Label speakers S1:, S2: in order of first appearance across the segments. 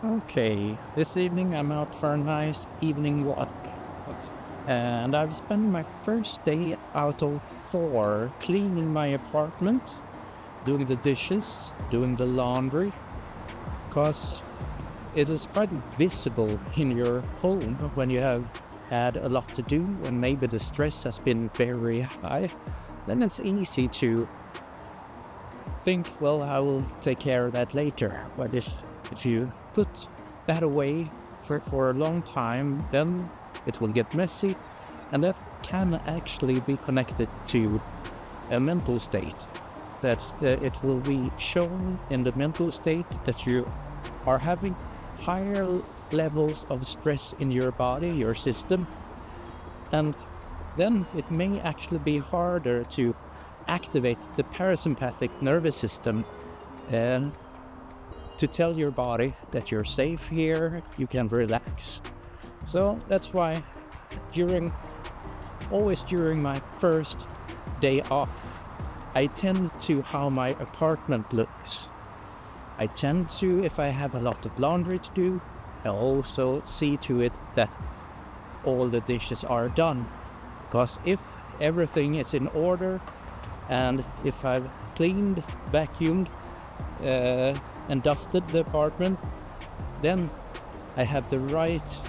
S1: Okay, this evening I'm out for a nice evening walk. And I've spent my first day out of four cleaning my apartment, doing the dishes, doing the laundry, because it is quite visible in your home when you have had a lot to do and maybe the stress has been very high. Then it's easy to think, well, I will take care of that later. But if you put that away for a long time, then it will get messy, and that can actually be connected to a mental state. That it will be shown in the mental state that you are having higher levels of stress in your body, your system, and then it may actually be harder to activate the parasympathetic nervous system and to tell your body that you're safe here, you can relax. So that's why always during my first day off, I tend to how my apartment looks. I tend to, if I have a lot of laundry to do, I also see to it that all the dishes are done. Because if everything is in order, and if I've cleaned, vacuumed, and dusted the apartment, then I have the right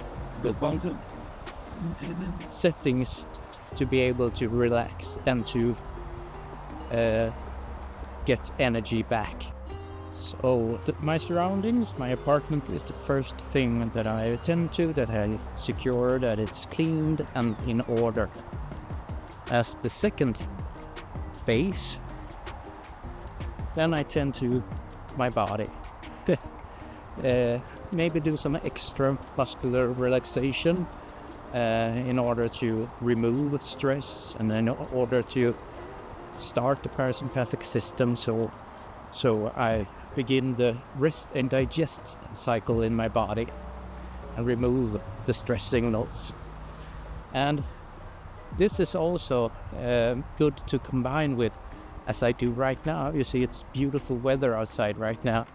S1: settings to be able to relax and to get energy back. So my surroundings, my apartment is the first thing that I attend to, that I secure that it's cleaned and in order. As the second phase, then I tend to my body. Maybe do some extra muscular relaxation in order to remove stress and in order to start the parasympathetic system, so I begin the rest and digest cycle in my body and remove the stress signals. And this is also good to combine with, as I do right now. You see, it's beautiful weather outside right now.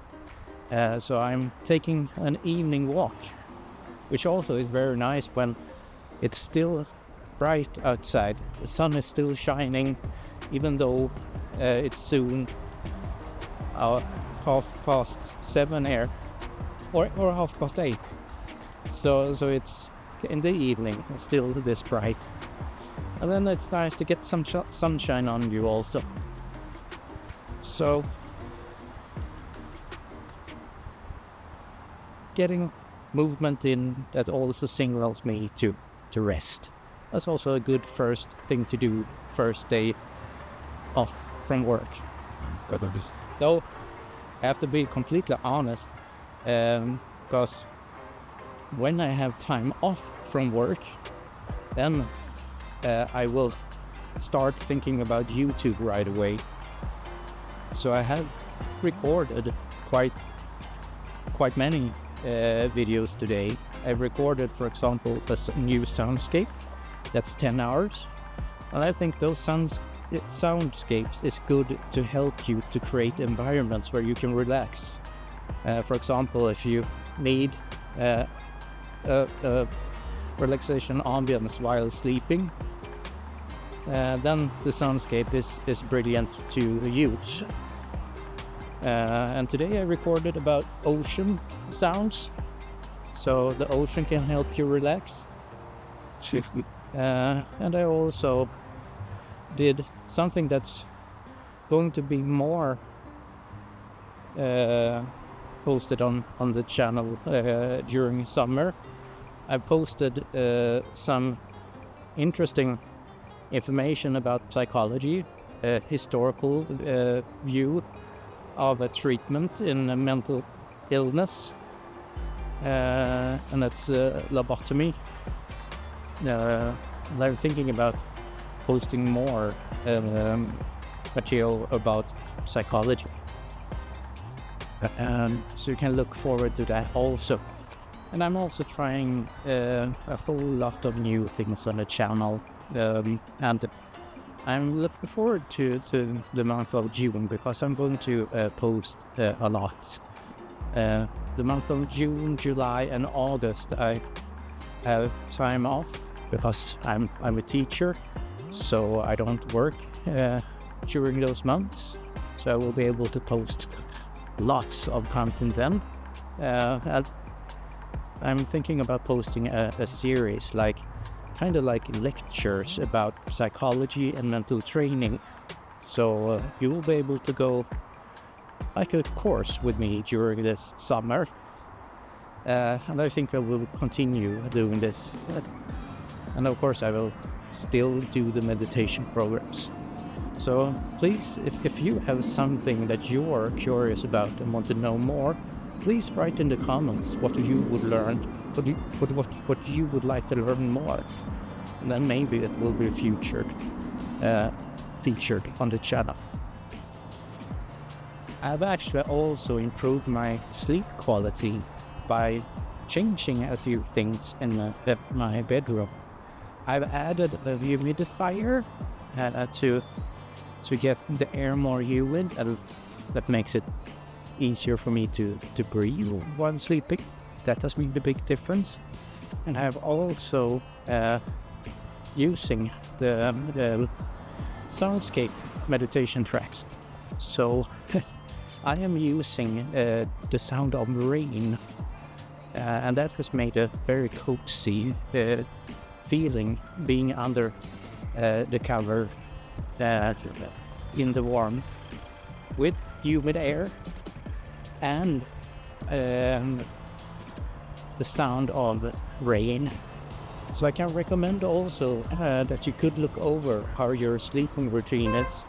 S1: So I'm taking an evening walk, which also is very nice when it's still bright outside. The sun is still shining, even though it's soon 7:30 here, or 8:30. So it's in the evening, it's still this bright. And then it's nice to get some sunshine on you also. So getting movement in, that also signals me to rest. That's also a good first thing to do first day off from work. Though I have to be completely honest, because when I have time off from work, then I will start thinking about YouTube right away. So I have recorded quite many videos today. I've recorded, for example, a new soundscape that's 10 hours, and I think those soundscapes is good to help you to create environments where you can relax. For example, if you need a relaxation ambience while sleeping, then the soundscape is brilliant to use. And today I recorded about ocean sounds, so the ocean can help you relax. And I also did something that's going to be more posted on the channel during summer. I posted some interesting information about psychology, a historical view of a treatment in a mental illness, and that's lobotomy. I'm thinking about posting more material about psychology, so you can look forward to that also. And I'm also trying a whole lot of new things on the channel, and I'm looking forward to the month of June, because I'm going to post a lot. the month of June, July, and August, I have time off because I'm a teacher, so I don't work during those months. So I will be able to post lots of content then. I'm thinking about posting a series, like kind of like lectures about psychology and mental training. So you will be able to go like a course with me during this summer. And I think I will continue doing this. And of course I will still do the meditation programs. So please, if you have something that you're curious about and want to know more, please write in the comments what you would learn, what you would like to learn more. And then maybe it will be featured on the channel. I've actually also improved my sleep quality by changing a few things in my bedroom. I've added a humidifier to get the air more humid, and that makes it easier for me to breathe while sleeping. That has made a big difference. And I have also using the soundscape meditation tracks. So I am using the sound of rain, and that has made a very cozy feeling being under the cover in the warmth with humid air and the sound of rain. So I can recommend also that you could look over how your sleeping routine is.